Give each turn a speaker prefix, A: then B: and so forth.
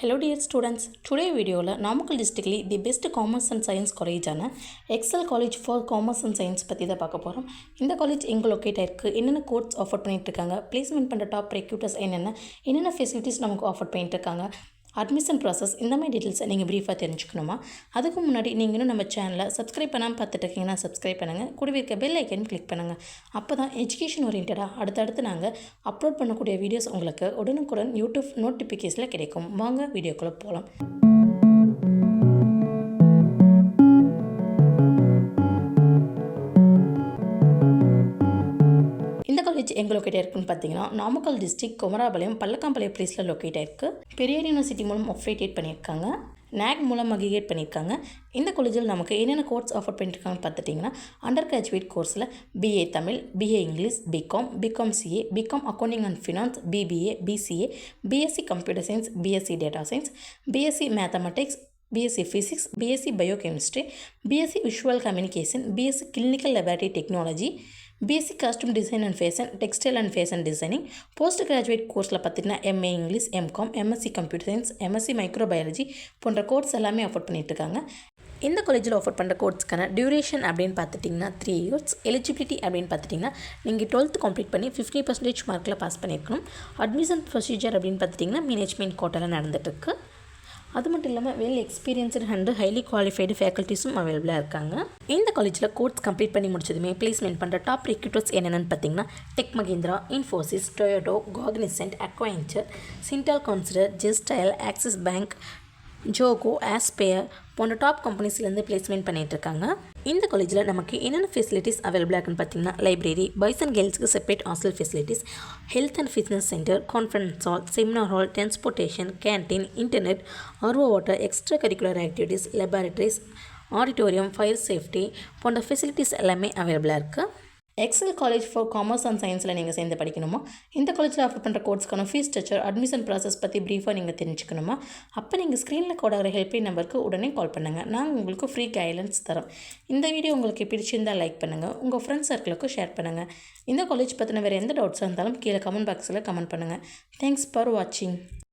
A: Hello dear students, today video la Namakkal district the best commerce and science college ana Excel College for Commerce and Science பத்தி தான் பார்க்க போறோம். இந்த college எங்க locate ஆயிருக்கு, என்னென்ன கோர்ஸ் ஆஃபர் பண்ணிட்டு இருக்காங்க, பிளேஸ்மென்ட் பண்ற டாப் ரெக்ரூட்டர்ஸ் என்னென்ன ஃபெசிலிட்டிஸ் நமக்கு ஆஃபர் பண்ணிட்டு இருக்காங்க, அட்மிஷன் ப்ராசஸ் இந்த மாதிரி டீட்டெயில்ஸை நீங்கள் ப்ரீஃபாக தெரிஞ்சுக்கணுமா? அதுக்கு முன்னாடி நீங்கள் இன்னும் நம்ம சேனலை சப்ஸ்கிரைப் பண்ணாமல் பார்த்துட்டு இருக்கீங்கன்னா சப்ஸ்கிரைப் பண்ணுங்கள், கூடவே இருக்க பெல் ஐக்கன் கிளிக் பண்ணுங்கள். அப்போ தான் எஜுகேஷன் ஓரியன்டாக அடுத்தடுத்து நாங்கள் அப்லோட் பண்ணக்கூடிய வீடியோஸ் உங்களுக்கு உடனுக்குடன் யூடியூப் நோட்டிஃபிகேஷனில் கிடைக்கும். வாங்க வீடியோக்குள்ளே போகலாம். இந்த காலேஜ் எங்கே லொக்கேட் ஆயிருக்குன்னு பார்த்தீங்கன்னா நாமக்கல் டிஸ்ட்ரிக்ட் கொமராபாளையம் பல்லக்காம்பாளையம் பிளேஸில் லொக்கேட் ஆயிருக்கு. பெரியார் யூனிவர்சிட்டி மூலம் அஃபிலியேட் பண்ணியிருக்காங்க, NAC மூலம் அக்ரிகேட் பண்ணியிருக்காங்க. இந்த காலேஜில் நமக்கு என்னென்ன கோர்ஸ் ஆஃபர் பண்ணியிருக்காங்கன்னு பார்த்துட்டிங்கன்னா அண்டர் கிராஜுவேட் கோர்ஸில் BA Tamil, BA English, BCom CA, BCom accounting and finance, BBA, BCA, BSc computer science, BSc data science, BSc mathematics, BSc Physics, BSc Biochemistry, BSc Visual Communication, BSc Clinical Laboratory Technology, BSc Costume Design and Fashion, Textile and Fashion Designing, Post Graduate கோர்ஸில் பார்த்திங்கன்னா MA English, MCom, MSc Computer Science, MSc Microbiology போன்ற course எல்லாமே offer பண்ணிகிட்ருக்காங்க. இந்த காலேஜில் offer பண்ணுற கோர்ஸ்க்கான duration அப்படின்னு பார்த்துட்டிங்கன்னா 3 years. எலிஜிபிலிட்டி அப்படின்னு பார்த்துட்டிங்கன்னா நீங்கள் 12th கம்ப்ளீட் பண்ணி 50% மார்க்கில் பாஸ் பண்ணியிருக்கணும். அட்மிஷன் ப்ரொசீஜர் அப்படின்னு பார்த்துட்டிங்கன்னா மேனேஜ்மெண்ட் கோட்டாவில் நடந்துகிட்ருக்கு. அது மட்டும் இல்லாமல் well experienced and highly qualified ஃபேக்கல்ட்டிஸும் அவைலபிளாக இருக்காங்க. இந்த காலேஜில் கோர்ஸ் கம்ப்ளீட் பண்ணி முடிச்சதுமே பிளேஸ்மெண்ட் பண்ணுற டாப் ரெக்ரூட்டர்ஸ் என்னென்னு பார்த்தீங்கன்னா tech Mahindra, Infosys, Toyota, Cognizant, Accenture, சிண்டால் கன்சிடர், ஜெஸ்டைல், ஆக்சிஸ் பேங்க், ஜோகோ, ஆஸ்பேயர் போன்ற டாப் கம்பெனிஸ்லேருந்து பிளேஸ்மெண்ட் பண்ணிகிட்ருக்காங்க. இந்த காலேஜில் நமக்கு என்னென்ன ஃபெசிலிட்டிஸ் அவைலபிளாக இருக்குன்னு பார்த்தீங்கன்னா லைப்ரரி, பாய்ஸ் அண்ட் கேர்ள்ஸுக்கு separate hostel facilities, health and fitness centre, conference hall, seminar hall, transportation, canteen, internet, RO water, extra curricular activities, laboratories, auditorium, fire safety போன்ற ஃபெசிலிட்டிஸ் எல்லாமே அவைலபிளாக இருக்குது. Excel college for commerce and சயின்ஸில் நீங்கள் சேர்ந்து படிக்கணுமா? இந்த காலேஜில் ஆஃபர் பண்ணுற கோர்ஸ்க்கான ஃபீஸ் ஸ்ட்ரக்சர், அட்மிஷன் ப்ராசஸ் பற்றி ப்ரீஃபாக நீங்கள் தெரிஞ்சுக்கணுமா? அப்போ நீங்கள் ஸ்க்ரீனில் கோடாகிற ஹெல்ப்லைன் நம்பருக்கு உடனே கால் பண்ணுங்கள். நாங்கள் உங்களுக்கு ஃப்ரீ கைட்லைன்ஸ் தரோம். இந்த வீடியோ உங்களுக்கு பிடிச்சிருந்தால் லைக் பண்ணுங்கள், உங்கள் ஃப்ரெண்ட்ஸ் சர்க்கிளுக்கு ஷேர் பண்ணுங்கள். இந்த காலேஜ் பற்றின வேறு எந்த டவுட்ஸாக இருந்தாலும் கீழே கமெண்ட் பாக்ஸில் கமெண்ட் பண்ணுங்கள். தேங்க்ஸ் ஃபார் வாட்சிங்.